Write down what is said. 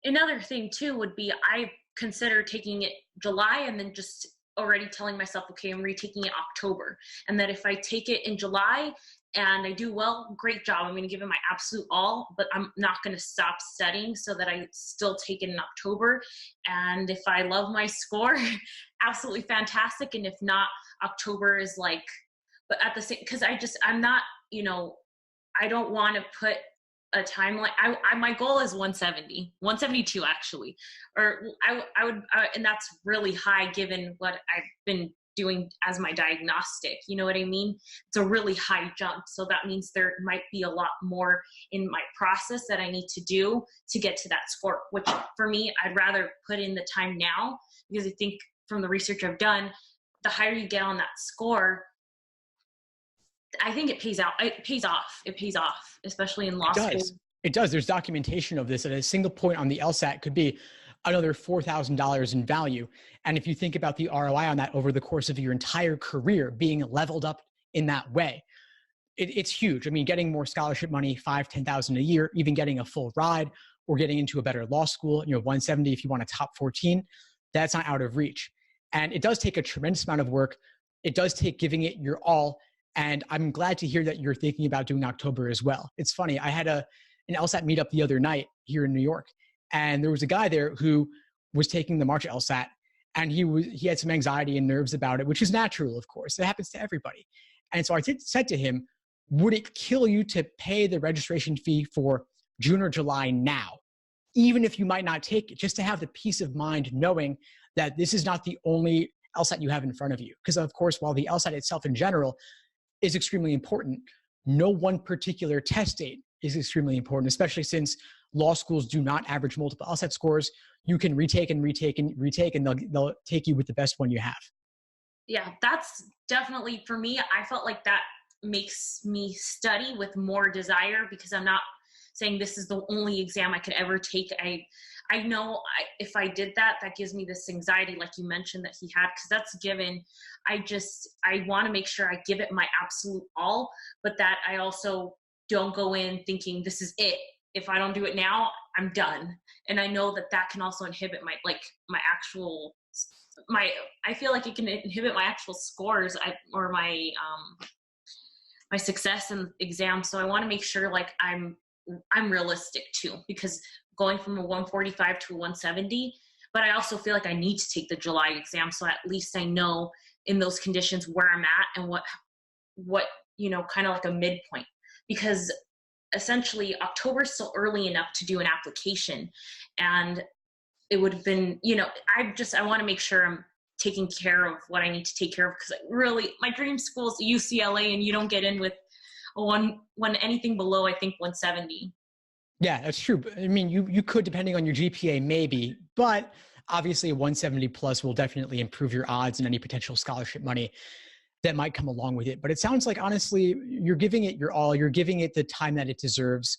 another thing too would be I consider taking it July and then just already telling myself, okay, I'm retaking it October. And that if I take it in July and I do well, great job. I'm going to give it my absolute all, but I'm not going to stop studying so that I still take it in October. And if I love my score, absolutely fantastic. And if not, October is like, but at the same, because I'm not, I don't want to put a timeline. My goal is 170, 172 actually, or I would, and that's really high given what I've been doing as my diagnostic. You know what I mean? It's a really high jump. So that means there might be a lot more in my process that I need to do to get to that score, which for me, I'd rather put in the time now, because I think from the research I've done, the higher you get on that score, I think it pays out. It pays off, especially in law school. It does. There's documentation of this, and a single point on the LSAT could be another $4,000 in value. And if you think about the ROI on that over the course of your entire career being leveled up in that way, it's huge. I mean, getting more scholarship money, $5,000, $10,000 a year, even getting a full ride or getting into a better law school, 170 if you want a top 14, that's not out of reach. And it does take a tremendous amount of work. It does take giving it your all. And I'm glad to hear that you're thinking about doing October as well. It's funny. I had an LSAT meetup the other night here in New York, and there was a guy there who was taking the March LSAT, and he had some anxiety and nerves about it, which is natural, of course. It happens to everybody. And so I said to him, would it kill you to pay the registration fee for June or July now, even if you might not take it, just to have the peace of mind knowing that this is not the only LSAT you have in front of you? Because of course, while the LSAT itself in general is extremely important, no one particular test date is extremely important, especially since law schools do not average multiple LSAT scores. You can retake and retake and retake, and they'll take you with the best one you have. Yeah, that's definitely, for me, I felt like that makes me study with more desire, because I'm not saying this is the only exam I could ever take. I know if I did that, that gives me this anxiety, like you mentioned, that he had, because that's given. I want to make sure I give it my absolute all, but that I also don't go in thinking this is it. If I don't do it now, I'm done. And I know that can also inhibit I feel like it can inhibit my actual scores or my success in exams. So I want to make sure like I'm realistic too, because going from a 145 to a 170, but I also feel like I need to take the July exam. So at least I know in those conditions where I'm at and what, kind of like a midpoint, because essentially October is still early enough to do an application. And it would have been, I want to make sure I'm taking care of what I need to take care of. Because really my dream school is UCLA, and you don't get in with anything below, I think, 170. Yeah, that's true. I mean, you could, depending on your GPA, maybe, but obviously a 170 plus will definitely improve your odds and any potential scholarship money that might come along with it. But it sounds like, honestly, you're giving it your all. You're giving it the time that it deserves.